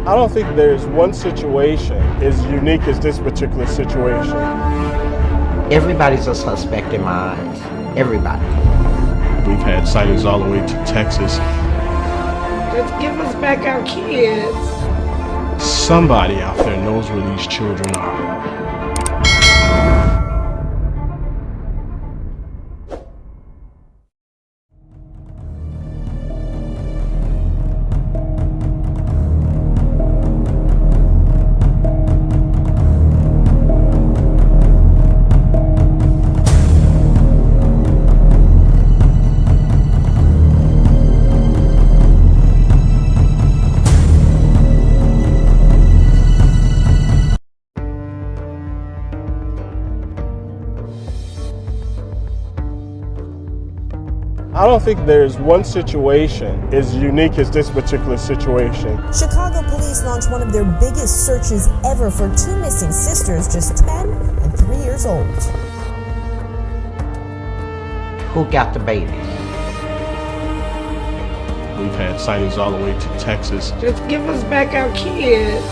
I don't think there's one situation as unique as this particular situation. Everybody's a suspect in my eyes. Everybody. We've had sightings all the way to Texas. Just give us back our kids. Somebody out there knows where these children are. I don't think there's one situation as unique as this particular situation. Chicago police launched one of their biggest searches ever for two missing sisters, just 10 and 3 years old. Who got the babies? We've had sightings all the way to Texas. Just give us back our kids.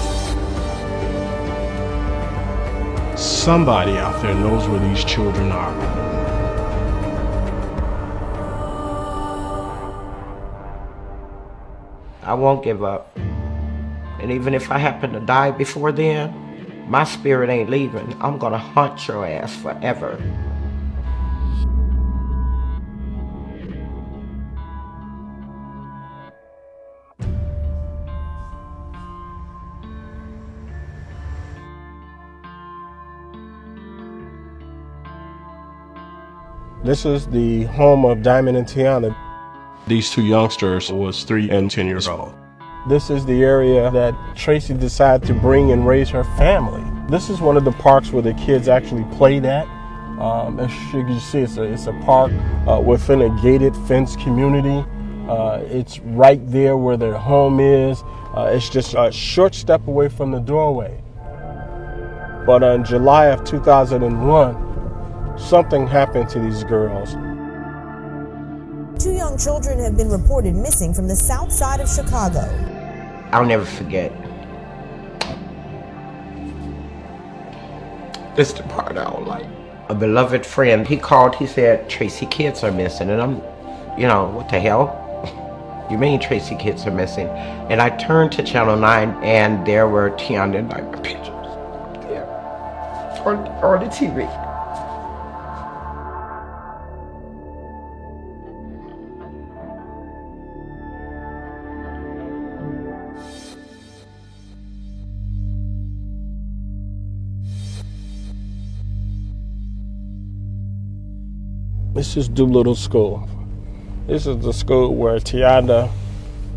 Somebody out there knows where these children are. I won't give up. And even if I happen to die before then, my spirit ain't leaving. I'm gonna haunt your ass forever. This is the home of Diamond and Tionda. These two youngsters was 3 and 10 years old. This is the area that Tracey decided to bring and raise her family. This is one of the parks where the kids actually played at. As you can see, it's a park within a gated fence community. It's right there where their home is. It's just a short step away from the doorway. But in July of 2001, something happened to these girls. 2 young children have been reported missing from the south side of Chicago. I'll never forget. It's the part I don't like. A beloved friend, he called, he said, Tracey kids are missing. And I'm, what the hell? You mean Tracey kids are missing? And I turned to Channel 9 and there were Tionda and Diamond pictures there on the TV. This is Doolittle School. This is the school where Tionda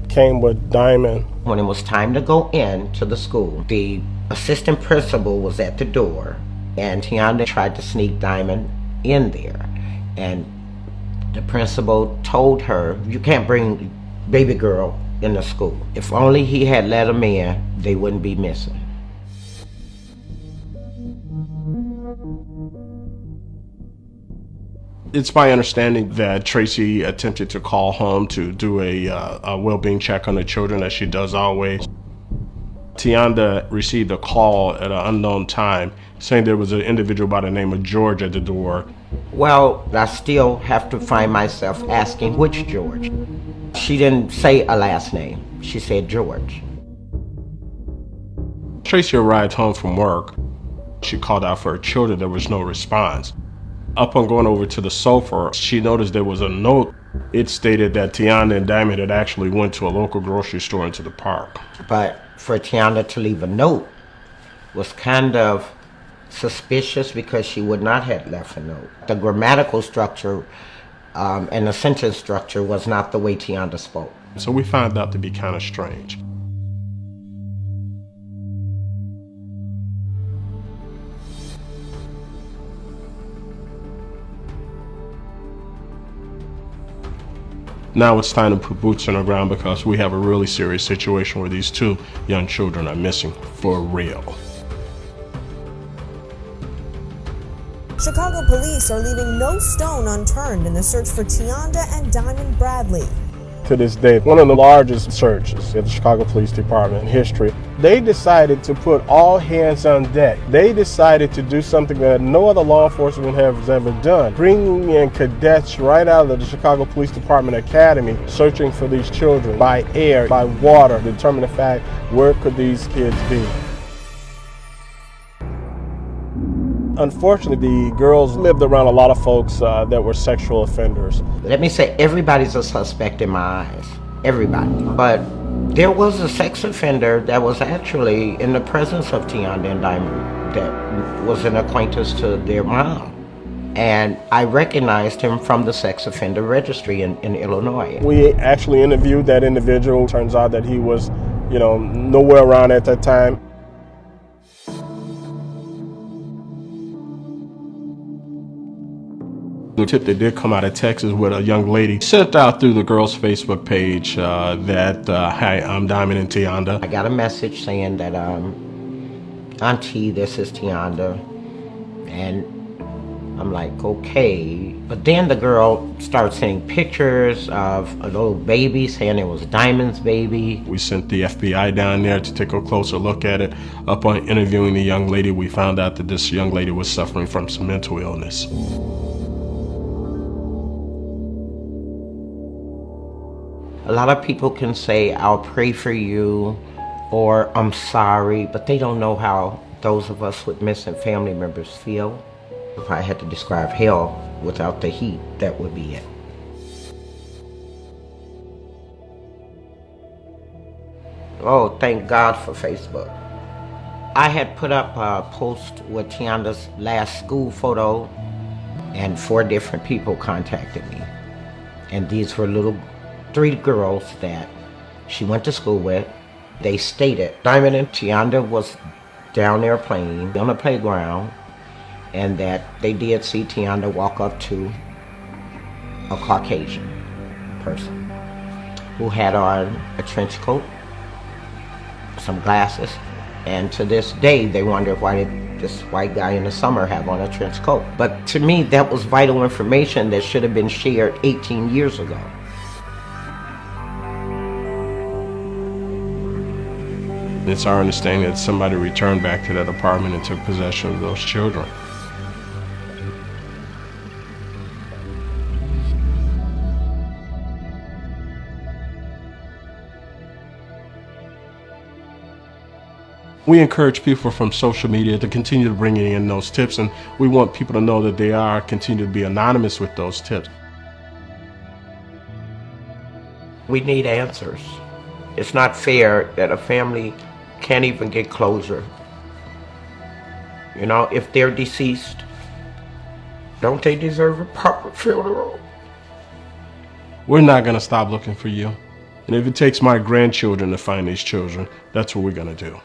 came with Diamond. When it was time to go in to the school, the assistant principal was at the door and Tionda tried to sneak Diamond in there. And the principal told her, you can't bring baby girl in the school. If only he had let them in, they wouldn't be missing. It's my understanding that Tracey attempted to call home to do a well-being check on the children, as she does always. Tionda received a call at an unknown time saying there was an individual by the name of George at the door. Well, I still have to find myself asking which George. She didn't say a last name. She said George. Tracey arrived home from work. She called out for her children. There was no response. Upon going over to the sofa, she noticed there was a note. It stated that Tionda and Diamond had actually went to a local grocery store into the park. But for Tionda to leave a note was kind of suspicious because she would not have left a note. The grammatical structure and the sentence structure was not the way Tionda spoke. So we found that to be kind of strange. Now it's time to put boots on the ground because we have a really serious situation where these two young children are missing for real. Chicago police are leaving no stone unturned in the search for Tionda and Diamond Bradley. To this day, one of the largest searches in the Chicago Police Department in history. They decided to put all hands on deck. They decided to do something that no other law enforcement has ever done, bringing in cadets right out of the Chicago Police Department Academy, searching for these children by air, by water, to determine the fact, where could these kids be? Unfortunately, the girls lived around a lot of folks that were sexual offenders. Let me say, everybody's a suspect in my eyes. Everybody. But there was a sex offender that was actually in the presence of Tionda and Diamond that was an acquaintance to their mom. And I recognized him from the sex offender registry in Illinois. We actually interviewed that individual. Turns out that he was, nowhere around at that time. The tip that did come out of Texas with a young lady sent out through the girl's Facebook page that, "Hi, I'm Diamond and Tionda." I got a message saying that, Auntie, this is Tionda. And I'm like, okay. But then the girl started sending pictures of a little baby, saying it was Diamond's baby. We sent the FBI down there to take a closer look at it. Upon interviewing the young lady, we found out that this young lady was suffering from some mental illness. A lot of people can say, I'll pray for you, or I'm sorry, but they don't know how those of us with missing family members feel. If I had to describe hell without the heat, that would be it. Oh, thank God for Facebook. I had put up a post with Tionda's last school photo, and 4 different people contacted me. And these were 3 girls that she went to school with. They stated Diamond and Tionda was down there playing on the playground, and that they did see Tionda walk up to a Caucasian person who had on a trench coat, some glasses, and to this day they wonder why did this white guy in the summer have on a trench coat. But to me, that was vital information that should have been shared 18 years ago. It's our understanding that somebody returned back to that apartment and took possession of those children. We encourage people from social media to continue to bring in those tips, and we want people to know that they are continue to be anonymous with those tips. We need answers. It's not fair that a family can't even get closure. If they're deceased, don't they deserve a proper funeral? We're not going to stop looking for you. And if it takes my grandchildren to find these children, that's what we're going to do.